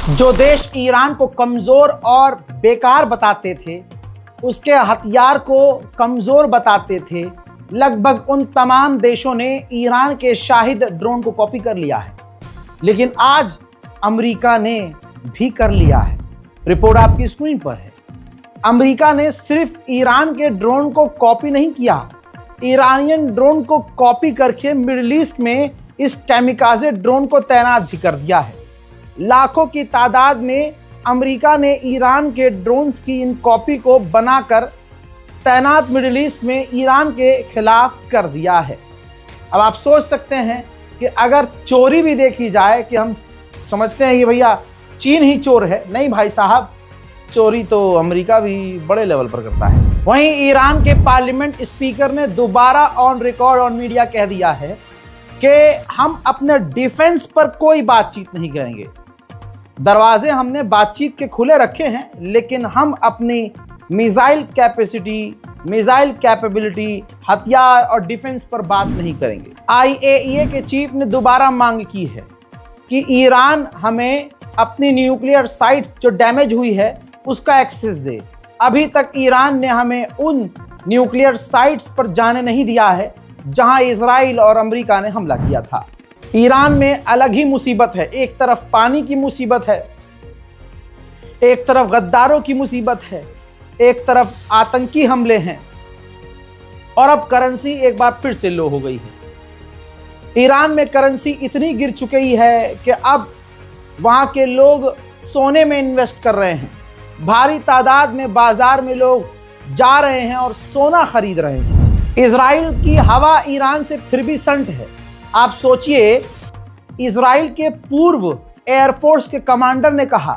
जो देश ईरान को कमजोर और बेकार बताते थे, उसके हथियार को कमजोर बताते थे, लगभग उन तमाम देशों ने ईरान के शाहिद ड्रोन को कॉपी कर लिया है। लेकिन आज अमेरिका ने भी कर लिया है। रिपोर्ट आपकी स्क्रीन पर है। अमेरिका ने सिर्फ ईरान के ड्रोन को कॉपी नहीं किया, ईरानियन ड्रोन को कॉपी करके मिडिल ईस्ट में इस कैमिकाजे ड्रोन को तैनात भी कर दिया है। लाखों की तादाद में अमेरिका ने ईरान के ड्रोन्स की इन कॉपी को बनाकर तैनात मिडिल ईस्ट में ईरान के खिलाफ कर दिया है। अब आप सोच सकते हैं कि अगर चोरी भी देखी जाए, कि हम समझते हैं कि भैया चीन ही चोर है, नहीं भाई साहब, चोरी तो अमेरिका भी बड़े लेवल पर करता है। वहीं ईरान के पार्लियामेंट स्पीकर ने दोबारा ऑन रिकॉर्ड ऑन मीडिया कह दिया है कि हम अपने डिफेंस पर कोई बातचीत नहीं करेंगे। दरवाजे हमने बातचीत के खुले रखे हैं, लेकिन हम अपनी मिसाइल कैपेसिटी, मिसाइल कैपेबिलिटी, हथियार और डिफेंस पर बात नहीं करेंगे। IAEA के चीफ ने दोबारा मांग की है कि ईरान हमें अपनी न्यूक्लियर साइट्स जो डैमेज हुई है उसका एक्सेस दे। अभी तक ईरान ने हमें उन न्यूक्लियर साइट्स पर जाने नहीं दिया है जहां इजराइल और अमेरिका ने हमला किया था। ईरान में अलग ही मुसीबत है। एक तरफ पानी की मुसीबत है, एक तरफ गद्दारों की मुसीबत है, एक तरफ आतंकी हमले हैं, और अब करेंसी एक बार फिर से लो हो गई है। ईरान में करेंसी इतनी गिर चुकी है कि अब वहां के लोग सोने में इन्वेस्ट कर रहे हैं। भारी तादाद में बाजार में लोग जा रहे हैं और सोना खरीद रहे हैं। इजराइल की हवा ईरान से फिर भी संट है। आप सोचिए, इजराइल के पूर्व एयरफोर्स के कमांडर ने कहा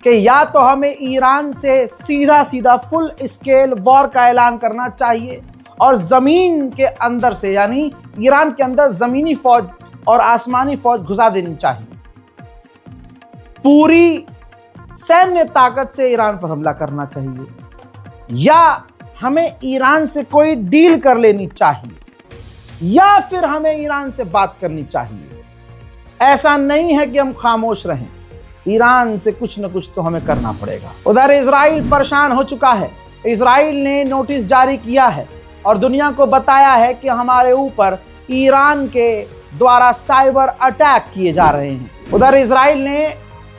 कि या तो हमें ईरान से सीधा सीधा फुल स्केल वॉर का ऐलान करना चाहिए और जमीन के अंदर से, यानी ईरान के अंदर जमीनी फौज और आसमानी फौज घुसा देनी चाहिए। पूरी सैन्य ताकत से ईरान पर हमला करना चाहिए, या हमें ईरान से कोई डील कर लेनी चाहिए, या फिर हमें ईरान से बात करनी चाहिए। ऐसा नहीं है कि हम खामोश रहें, ईरान से कुछ न कुछ तो हमें करना पड़ेगा। उधर इजराइल परेशान हो चुका है। इजराइल ने नोटिस जारी किया है और दुनिया को बताया है कि हमारे ऊपर ईरान के द्वारा साइबर अटैक किए जा रहे हैं। उधर इजराइल ने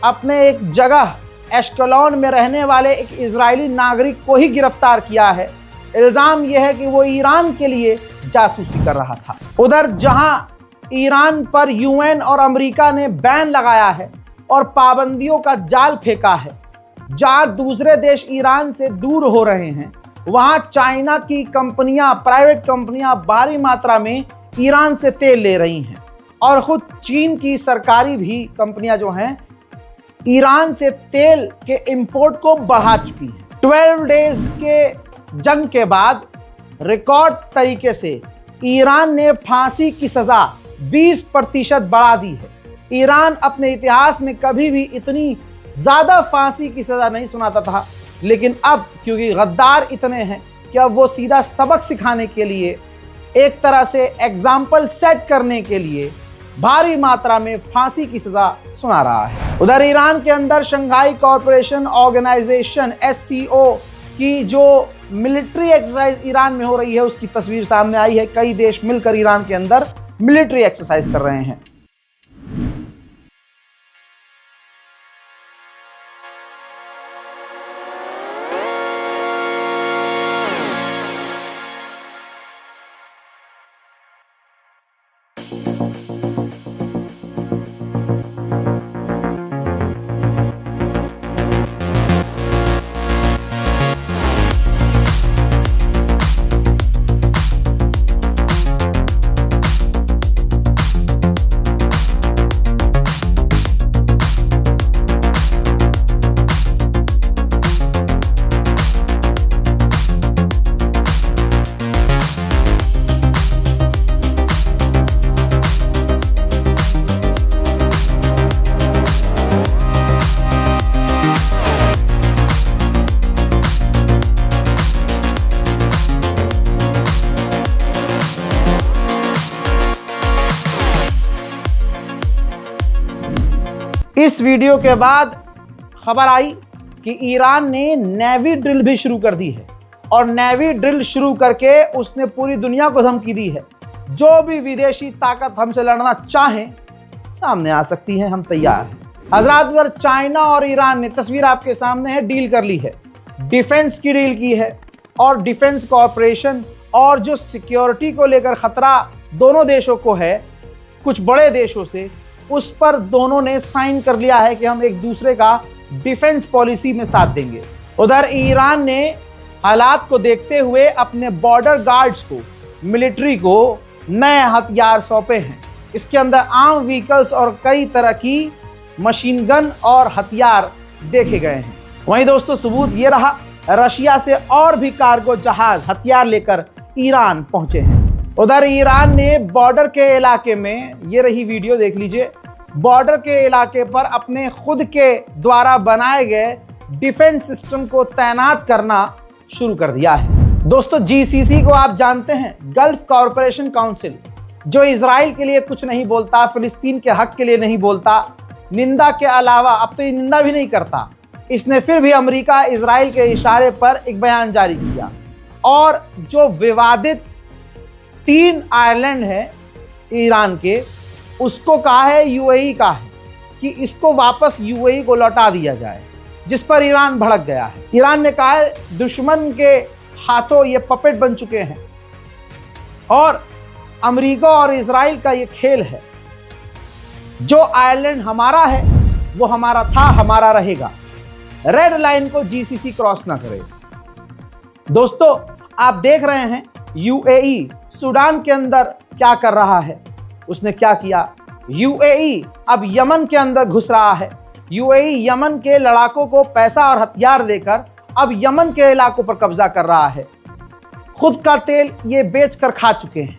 अपने एक जगह एश्कलोन में रहने वाले एक इजरायली नागरिक को ही गिरफ्तार किया है। इल्जाम यह है कि वो ईरान के लिए जासूसी कर रहा था। उधर जहां ईरान पर UN और अमेरिका ने बैन लगाया है और पाबंदियों का जाल फेंका है, जहां दूसरे देश ईरान से दूर हो रहे हैं, वहां चाइना की कंपनियां, प्राइवेट कंपनियां भारी मात्रा में ईरान से तेल ले रही हैं, और खुद चीन की सरकारी भी कंपनियां जो हैं ईरान से तेल के इंपोर्ट को बढ़ा चुकी हैं। 12 डेज के जंग के बाद रिकॉर्ड तरीके से ईरान ने फांसी की सजा 20% बढ़ा दी है। ईरान अपने इतिहास में कभी भी इतनी ज्यादा फांसी की सजा नहीं सुनाता था, लेकिन अब क्योंकि गद्दार इतने हैं कि अब वो सीधा सबक सिखाने के लिए, एक तरह से एग्जाम्पल सेट करने के लिए भारी मात्रा में फांसी की सजा सुना रहा है। उधर ईरान के अंदर शंघाई कोऑपरेशन ऑर्गेनाइजेशन SCO की जो मिलिट्री एक्सरसाइज ईरान में हो रही है, उसकी तस्वीर सामने आई है। कई देश मिलकर ईरान के अंदर मिलिट्री एक्सरसाइज कर रहे हैं। इस वीडियो के बाद खबर आई कि ईरान ने नेवी ड्रिल भी शुरू कर दी है और नेवी ड्रिल शुरू करके उसने पूरी दुनिया को धमकी दी है, जो भी विदेशी ताकत हमसे लड़ना चाहें सामने आ सकती है, हम तैयार हैं। हजरात, अगर चाइना और ईरान ने, तस्वीर आपके सामने है, डील कर ली है, डिफेंस की डील की है और डिफेंस कॉर्पोरेशन और जो सिक्योरिटी को लेकर खतरा दोनों देशों को है कुछ बड़े देशों से, उस पर दोनों ने साइन कर लिया है कि हम एक दूसरे का डिफेंस पॉलिसी में साथ देंगे। उधर ईरान ने हालात को देखते हुए अपने बॉर्डर गार्ड्स को, मिलिट्री को नए हथियार सौंपे हैं। इसके अंदर आर्म व्हीकल्स और कई तरह की मशीन गन और हथियार देखे गए हैं। वहीं दोस्तों, सबूत ये रहा, रशिया से और भी कार्गो जहाज हथियार लेकर ईरान पहुंचे हैं। उधर ईरान ने बॉर्डर के इलाके में, ये रही वीडियो देख लीजिए, बॉर्डर के इलाके पर अपने खुद के द्वारा बनाए गए डिफेंस सिस्टम को तैनात करना शुरू कर दिया है। दोस्तों, जीसीसी को आप जानते हैं, गल्फ कॉरपोरेशन काउंसिल, जो इजराइल के लिए कुछ नहीं बोलता, फिलिस्तीन के हक के लिए नहीं बोलता, निंदा के अलावा अब तो ये निंदा भी नहीं करता। इसने फिर भी अमेरिका इजराइल के इशारे पर एक बयान जारी किया और जो विवादित 3 आइलैंड है ईरान के, उसको कहा है, यूएई का है कि इसको वापस यूएई को लौटा दिया जाए, जिस पर ईरान भड़क गया है। ईरान ने कहा है दुश्मन के हाथों ये पपेट बन चुके हैं और अमेरिका और इजराइल का ये खेल है। जो आयरलैंड हमारा है वो हमारा था, हमारा रहेगा। रेड लाइन को जीसीसी क्रॉस ना करे। दोस्तों, आप देख रहे हैं यूएई सूडान के अंदर क्या कर रहा है। उसने क्या किया, यूएई अब यमन के अंदर घुस रहा है। यूएई यमन के लड़ाकों को पैसा और हथियार देकर अब यमन के इलाकों पर कब्जा कर रहा है। खुद का तेल ये बेचकर खा चुके हैं,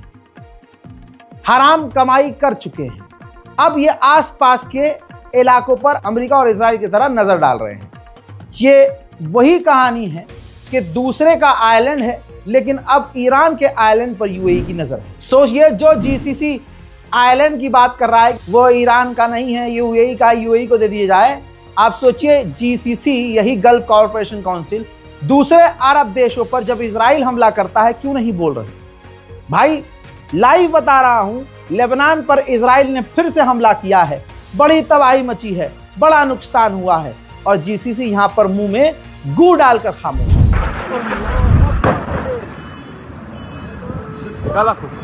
हराम कमाई कर चुके हैं। अब ये आसपास के इलाकों पर अमेरिका और इजराइल की तरह नजर डाल रहे हैं। ये वही कहानी है कि दूसरे का आइलैंड है, लेकिन अब ईरान के आइलैंड पर यूएई की नजर है। सोचिए, जो जीसीसी आइलैंड की बात कर रहा है वो ईरान का नहीं है, यूएई का, यूएई को दे दिया जाए। आप सोचिए, जीसीसी, यही गल्फ कॉरपोरेशन काउंसिल, दूसरे अरब देशों पर जब इजराइल हमला करता है क्यों नहीं बोल रहे? भाई, लाइव बता रहा हूं, लेबनान पर इजराइल ने फिर से हमला किया है, बड़ी तबाही मची है, बड़ा नुकसान हुआ है और जीसीसी यहां पर मुंह में गू डालकर खामोश है।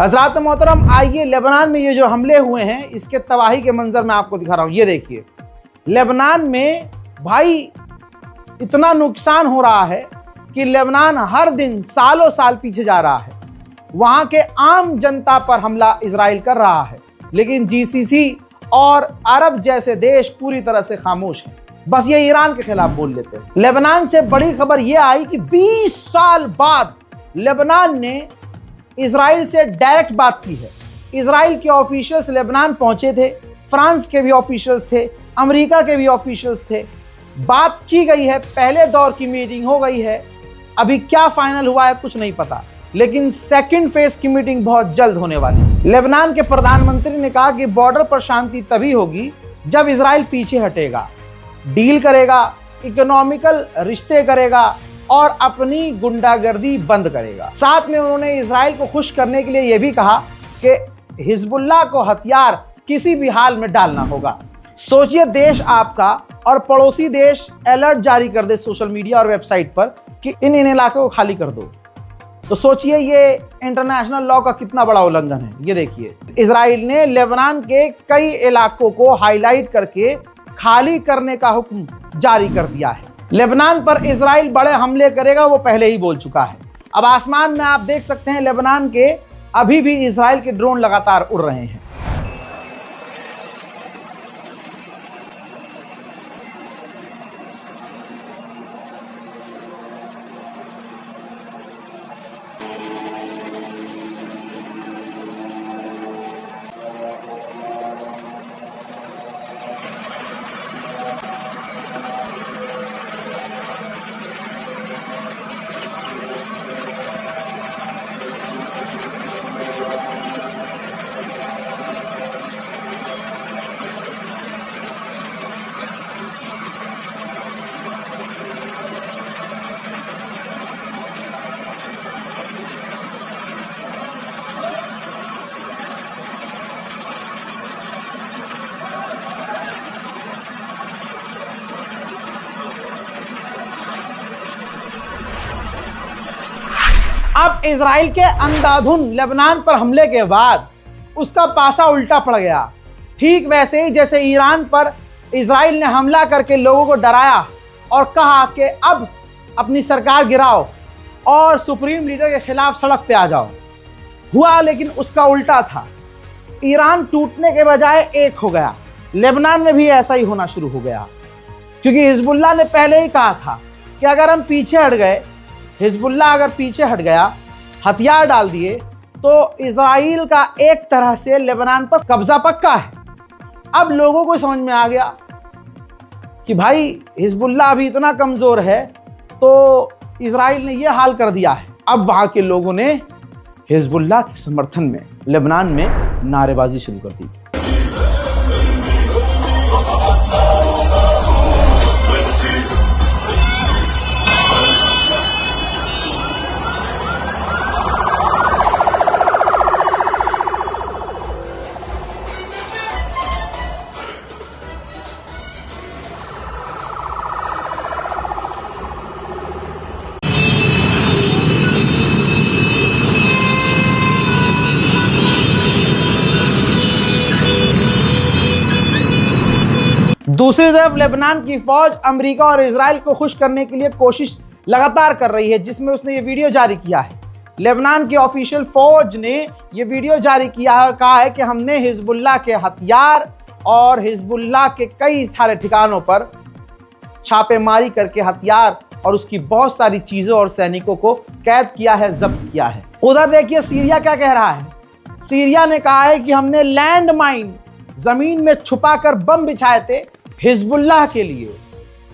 हज़रात मोहतरम, आइए लेबनान में ये जो हमले हुए हैं इसके तबाही के मंजर मैं आपको दिखा रहा हूं। ये देखिए, लेबनान में भाई इतना नुकसान हो रहा है कि लेबनान हर दिन सालों साल पीछे जा रहा है। वहां के आम जनता पर हमला इजराइल कर रहा है, लेकिन जीसीसी और अरब जैसे देश पूरी तरह से खामोश हैं। बस ये ईरान के खिलाफ बोल लेते हैं। लेबनान से बड़ी खबर यह आई कि 20 साल बाद लेबनान ने इजराइल से डायरेक्ट बात की है। इजराइल के ऑफिशियल्स लेबनान पहुंचे थे, फ्रांस के भी ऑफिशियल्स थे, अमेरिका के भी ऑफिशियल्स थे, बात की गई है, पहले दौर की मीटिंग हो गई है। अभी क्या फाइनल हुआ है कुछ नहीं पता, लेकिन सेकंड फेज की मीटिंग बहुत जल्द होने वाली है। लेबनान के प्रधानमंत्री ने कहा कि बॉर्डर पर शांति तभी होगी जब इजराइल पीछे हटेगा, डील करेगा, इकोनॉमिकल रिश्ते करेगा और अपनी गुंडागर्दी बंद करेगा। साथ में उन्होंने इजराइल को खुश करने के लिए यह भी कहा कि हिजबुल्लाह को हथियार किसी भी हाल में डालना होगा। सोचिए, देश आपका और पड़ोसी देश अलर्ट जारी कर दे सोशल मीडिया और वेबसाइट पर कि इन इलाकों को खाली कर दो, तो सोचिए ये इंटरनेशनल लॉ का कितना बड़ा उल्लंघन है। ये देखिए, इजराइल ने लेबनान के कई इलाकों को हाईलाइट करके खाली करने का हुक्म जारी कर दिया है। लेबनान पर इजराइल बड़े हमले करेगा, वो पहले ही बोल चुका है। अब आसमान में आप देख सकते हैं लेबनान के अभी भी इजराइल के ड्रोन लगातार उड़ रहे हैं। अब इजराइल के अंधाधुंध लेबनान पर हमले के बाद उसका पासा उल्टा पड़ गया। ठीक वैसे ही जैसे ईरान पर इजराइल ने हमला करके लोगों को डराया और कहा कि अब अपनी सरकार गिराओ और सुप्रीम लीडर के खिलाफ सड़क पे आ जाओ, हुआ लेकिन उसका उल्टा था। ईरान टूटने के बजाय एक हो गया। लेबनान में भी ऐसा ही होना शुरू हो गया, क्योंकि हिजबुल्लाह ने पहले ही कहा था कि अगर हम पीछे हट गए, हिजबुल्लाह अगर पीछे हट गया, हथियार डाल दिए, तो इजराइल का एक तरह से लेबनान पर कब्जा पक्का है। अब लोगों को समझ में आ गया कि भाई हिजबुल्लाह अभी इतना कमज़ोर है, तो इजराइल ने यह हाल कर दिया है। अब वहाँ के लोगों ने हिजबुल्लाह के समर्थन में लेबनान में नारेबाजी शुरू कर दी। दूसरी तरफ लेबनान की फौज अमेरिका और इजराइल को खुश करने के लिए कोशिश लगातार कर रही है, जिसमें उसने ये वीडियो जारी किया है। लेबनान की ऑफिशियल फौज ने ये वीडियो जारी किया है, कहा है कि हमने हिजबुल्लाह के हथियार और हिजबुल्लाह के कई सारे ठिकानों पर छापेमारी करके हथियार और उसकी बहुत सारी चीजों और सैनिकों को कैद किया है, जब्त किया है। उधर देखिए सीरिया क्या कह रहा है। सीरिया ने कहा है कि हमने लैंड माइन जमीन में छुपाकर बम बिछाए थे हिजबुल्लाह के लिए,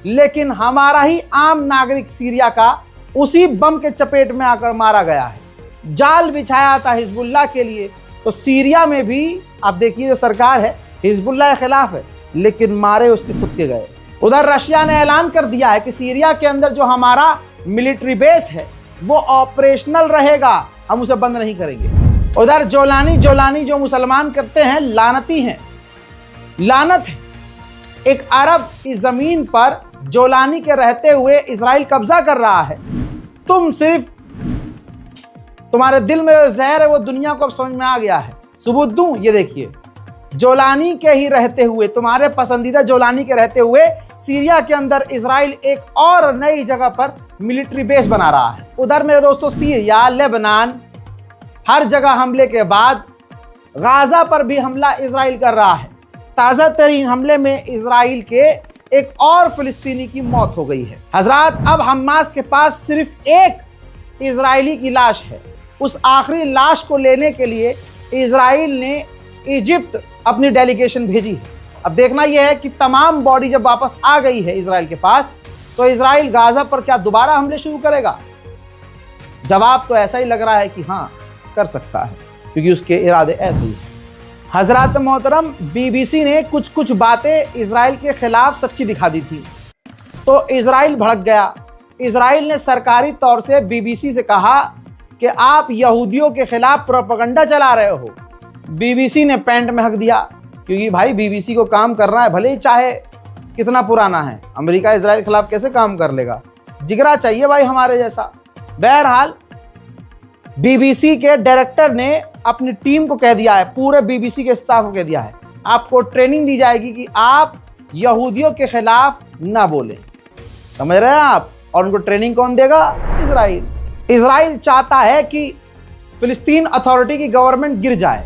लेकिन हमारा ही आम नागरिक सीरिया का उसी बम के चपेट में आकर मारा गया है। जाल बिछाया था हिजबुल्लाह के लिए, तो सीरिया में भी आप देखिए जो सरकार है हिजबुल्लाह के खिलाफ है, लेकिन मारे उसके खुद के गए। उधर रशिया ने ऐलान कर दिया है कि सीरिया के अंदर जो हमारा मिलिट्री बेस है वो ऑपरेशनल रहेगा, हम उसे बंद नहीं करेंगे। उधर जोलानी जो मुसलमान करते हैं लानती हैं, लानत है। एक अरब की जमीन पर जोलानी के रहते हुए इजराइल कब्जा कर रहा है। तुम्हारे दिल में जो जहर है वो दुनिया को अब समझ में आ गया है। सबूत दूं, ये देखिए, जोलानी के ही रहते हुए, तुम्हारे पसंदीदा जोलानी के रहते हुए सीरिया के अंदर इजराइल एक और नई जगह पर मिलिट्री बेस बना रहा है। उधर मेरे दोस्तों सीरिया, लेबनान, हर जगह हमले के बाद गाजा पर भी हमला इजराइल कर रहा है। ताज़ा तरीन हमले में इजराइल के एक और फिलिस्तीनी की मौत हो गई है। हजरात, अब हमास के पास सिर्फ एक इजरायली की लाश है। उस आखिरी लाश को लेने के लिए इजराइल ने इजिप्ट अपनी डेलीगेशन भेजी है। अब देखना यह है कि तमाम बॉडी जब वापस आ गई है इजराइल के पास, तो इजराइल गाजा पर क्या दोबारा हमले शुरू करेगा? जवाब तो ऐसा ही लग रहा है कि हाँ, कर सकता है, क्योंकि उसके इरादे ऐसे ही हैं। हजरात मोहतरम, बीबीसी ने कुछ बातें इजराइल के खिलाफ सच्ची दिखा दी थी, तो इजराइल भड़क गया। इजराइल ने सरकारी तौर से बीबीसी से कहा कि आप यहूदियों के खिलाफ प्रोपेगेंडा चला रहे हो। बीबीसी ने पैंट में हक दिया, क्योंकि भाई बीबीसी को काम करना है, भले ही चाहे कितना पुराना है। अमेरिका इजराइल के खिलाफ कैसे काम कर लेगा? जिगरा चाहिए भाई हमारे जैसा। बहरहाल बीबीसी के डायरेक्टर ने अपनी टीम को कह दिया है, पूरे बीबीसी के स्टाफ को कह दिया है, आपको ट्रेनिंग दी जाएगी कि आप यहूदियों के खिलाफ ना बोलें। समझ रहे हैं आप? और उनको ट्रेनिंग कौन देगा? इजराइल। इजराइल चाहता है कि फिलिस्तीन अथॉरिटी की गवर्नमेंट गिर जाए,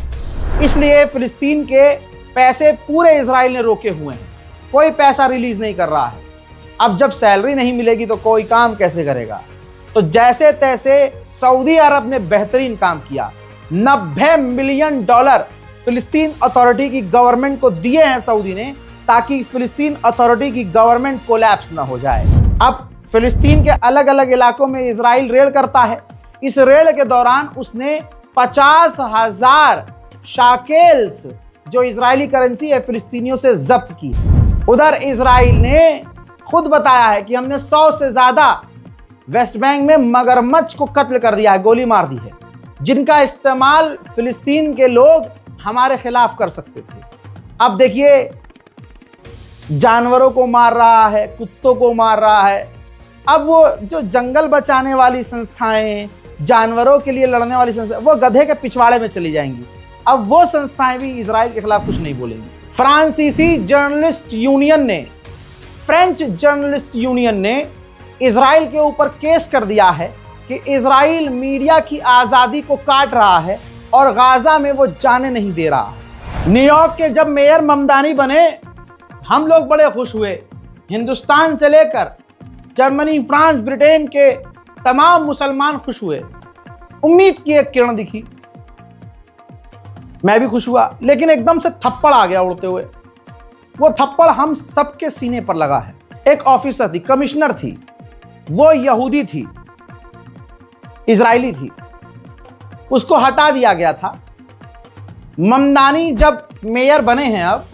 इसलिए फिलिस्तीन के पैसे पूरे इजराइल ने रोके हुए हैं, कोई पैसा रिलीज नहीं कर रहा है। अब जब सैलरी नहीं मिलेगी तो कोई काम कैसे करेगा? तो जैसे तैसे सऊदी अरब ने बेहतरीन काम किया। $90 मिलियन फिलिस्तीन अथॉरिटी की गवर्नमेंट को दिए हैं सऊदी ने, ताकि फिलिस्तीन अथॉरिटी की गवर्नमेंट कोलैप्स ना हो जाए। अब फिलिस्तीन के अलग अलग इलाकों में इजराइल रेड करता है। इस रेड के दौरान उसने 50,000 शाकेल्स, जो इजरायली करेंसी है, फिलिस्तीनियों से जब्त की। उधर इजराइल ने खुद बताया है कि हमने 100 से ज्यादा वेस्ट बैंक में मगरमच्छ को कत्ल कर दिया है, गोली मार दी है, जिनका इस्तेमाल फिलिस्तीन के लोग हमारे खिलाफ कर सकते थे। अब देखिए, जानवरों को मार रहा है, कुत्तों को मार रहा है। अब वो जो जंगल बचाने वाली संस्थाएं, जानवरों के लिए लड़ने वाली संस्था, वो गधे के पिछवाड़े में चली जाएंगी। अब वो संस्थाएं भी इजराइल के खिलाफ कुछ नहीं बोलेंगी। फ्रांसीसी जर्नलिस्ट यूनियन ने, फ्रेंच जर्नलिस्ट यूनियन ने इजराइल के ऊपर केस कर दिया है कि इजराइल मीडिया की आज़ादी को काट रहा है और गाजा में वो जाने नहीं दे रहा है। न्यूयॉर्क के जब मेयर ममदानी बने, हम लोग बड़े खुश हुए। हिंदुस्तान से लेकर जर्मनी, फ्रांस, ब्रिटेन के तमाम मुसलमान खुश हुए। उम्मीद की एक किरण दिखी, मैं भी खुश हुआ, लेकिन एकदम से थप्पड़ आ गया उड़ते हुए। वो थप्पड़ हम सबके सीने पर लगा है। एक ऑफिसर थी, कमिश्नर थी, वो यहूदी थी, इजरायली थी, उसको हटा दिया गया था। ममदानी जब मेयर बने हैं, अब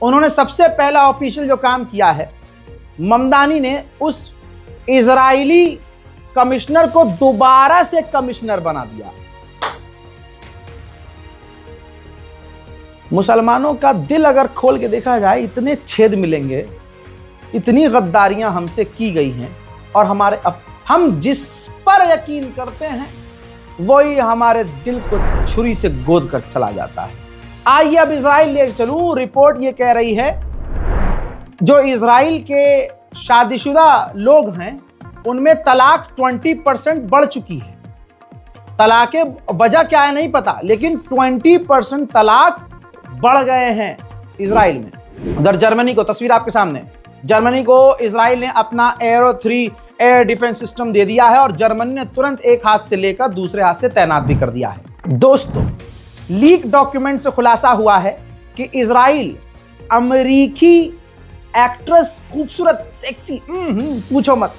उन्होंने सबसे पहला ऑफिशियल जो काम किया है, ममदानी ने उस इजरायली कमिश्नर को दोबारा से कमिश्नर बना दिया। मुसलमानों का दिल अगर खोल के देखा जाए, इतने छेद मिलेंगे, इतनी गद्दारियां हमसे की गई हैं, और हम जिस पर यकीन करते हैं वही हमारे दिल को छुरी से गोद कर चला जाता है। आइए अब इजराइल ले चलूं। रिपोर्ट ये कह रही है, जो इजराइल के शादीशुदा लोग हैं उनमें तलाक 20% बढ़ चुकी है। तलाक के वजह क्या है नहीं पता, लेकिन 20% तलाक बढ़ गए हैं इजराइल में। उधर जर्मनी को, तस्वीर आपके सामने, जर्मनी को इजराइल ने अपना एरो 3 एयर डिफेंस सिस्टम दे दिया है और जर्मनी ने तुरंत एक हाथ से लेकर दूसरे हाथ से तैनात भी कर दिया है। दोस्तों, लीक डॉक्यूमेंट से खुलासा हुआ है कि इजराइल अमेरिकी एक्ट्रेस, खूबसूरत, सेक्सी, पूछो मत,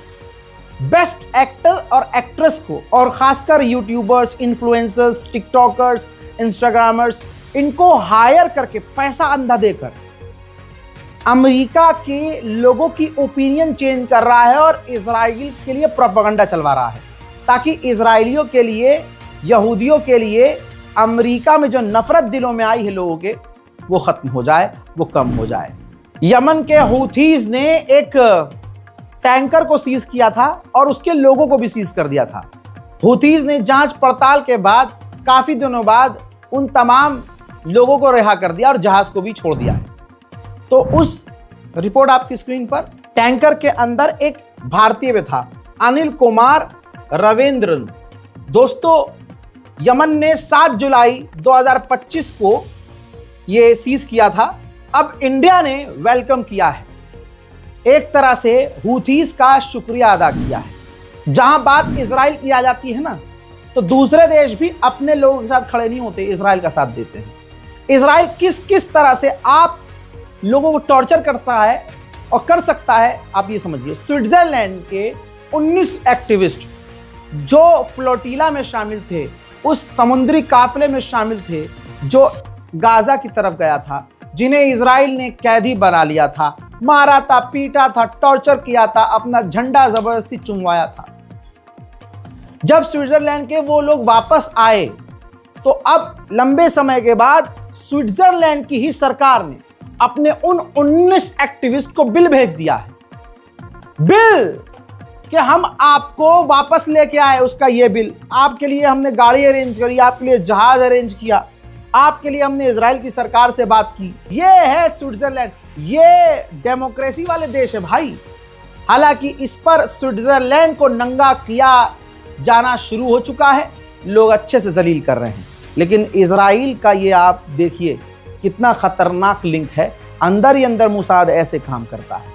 बेस्ट एक्टर और एक्ट्रेस को, और खासकर यूट्यूबर्स, इन्फ्लुएंसर्स, टिकटॉकर्स, इंस्टाग्रामर्स, इनको हायर करके पैसा अंधा देकर अमेरिका के लोगों की ओपिनियन चेंज कर रहा है और इजराइल के लिए प्रोपेगेंडा चलवा रहा है, ताकि इजराइलियों के लिए, यहूदियों के लिए अमेरिका में जो नफरत दिलों में आई है लोगों के, वो खत्म हो जाए, वो कम हो जाए। यमन के हूथीज ने एक टैंकर को सीज किया था और उसके लोगों को भी सीज कर दिया था। हूथीज ने जांच पड़ताल के बाद काफी दिनों बाद उन तमाम लोगों को रिहा कर दिया और जहाज को भी छोड़ दिया है। तो उस रिपोर्ट आपकी स्क्रीन पर, टैंकर के अंदर एक भारतीय भी था, अनिल कुमार रविंद्रन। दोस्तों, यमन ने 7 जुलाई 2025 को ये सीज किया था। अब इंडिया ने वेलकम किया है, एक तरह से हूथीज का शुक्रिया अदा किया है। जहां बात इजराइल की आ जाती है ना, तो दूसरे देश भी अपने लोगों के साथ खड़े नहीं होते, इजराइल का साथ देते हैं। इजराइल किस किस तरह से आप लोगों को टॉर्चर करता है और कर सकता है, आप ये समझिए। स्विट्जरलैंड के 19 एक्टिविस्ट जो फ्लोटिला में शामिल थे, उस समुद्री काफिले में शामिल थे जो गाजा की तरफ गया था, जिन्हें इजराइल ने कैदी बना लिया था, मारा था, पीटा था, टॉर्चर किया था, अपना झंडा जबरदस्ती चुनवाया था। जब स्विट्जरलैंड के वो लोग वापस आए, तो अब लंबे समय के बाद स्विट्जरलैंड की ही सरकार ने अपने उन 19 एक्टिविस्ट को बिल भेज दिया है। बिल कि हम आपको वापस लेके आए, उसका ये बिल, आपके लिए हमने गाड़ी अरेंज करी, आपके लिए जहाज अरेंज किया, आपके लिए हमने इजराइल की सरकार से बात की। ये है स्विट्जरलैंड, ये डेमोक्रेसी वाले देश है भाई। हालांकि इस पर स्विट्जरलैंड को नंगा किया जाना शुरू हो चुका है, लोग अच्छे से जलील कर रहे हैं, लेकिन इजराइल का ये आप देखिए कितना खतरनाक लिंक है। अंदर ही अंदर मोसाद ऐसे काम करता है।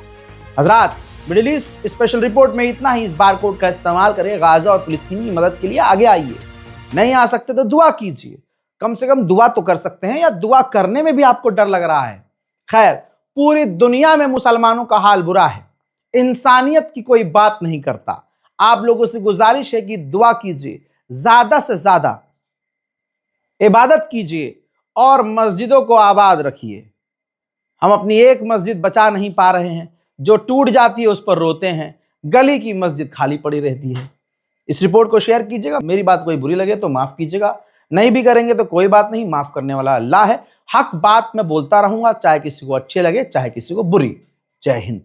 हजरात, मिडिल ईस्ट स्पेशल रिपोर्ट में इतना ही। इस बारकोड का इस्तेमाल करें, गाजा और फिलिस्तीन की मदद के लिए आगे आइए। नहीं आ सकते तो दुआ कीजिए, कम से कम दुआ तो कर सकते हैं, या दुआ करने में भी आपको डर लग रहा है। खैर, पूरी दुनिया में मुसलमानों का हाल बुरा है, इंसानियत की कोई बात नहीं करता। आप लोगों से गुजारिश है कि दुआ कीजिए, ज्यादा से ज्यादा इबादत कीजिए और मस्जिदों को आबाद रखिए। हम अपनी एक मस्जिद बचा नहीं पा रहे हैं, जो टूट जाती है उस पर रोते हैं, गली की मस्जिद खाली पड़ी रहती है। इस रिपोर्ट को शेयर कीजिएगा। मेरी बात कोई बुरी लगे तो माफ कीजिएगा, नहीं भी करेंगे तो कोई बात नहीं, माफ करने वाला अल्लाह है। हक बात मैं बोलता रहूंगा, चाहे किसी को अच्छे लगे चाहे किसी को बुरी। जय हिंद।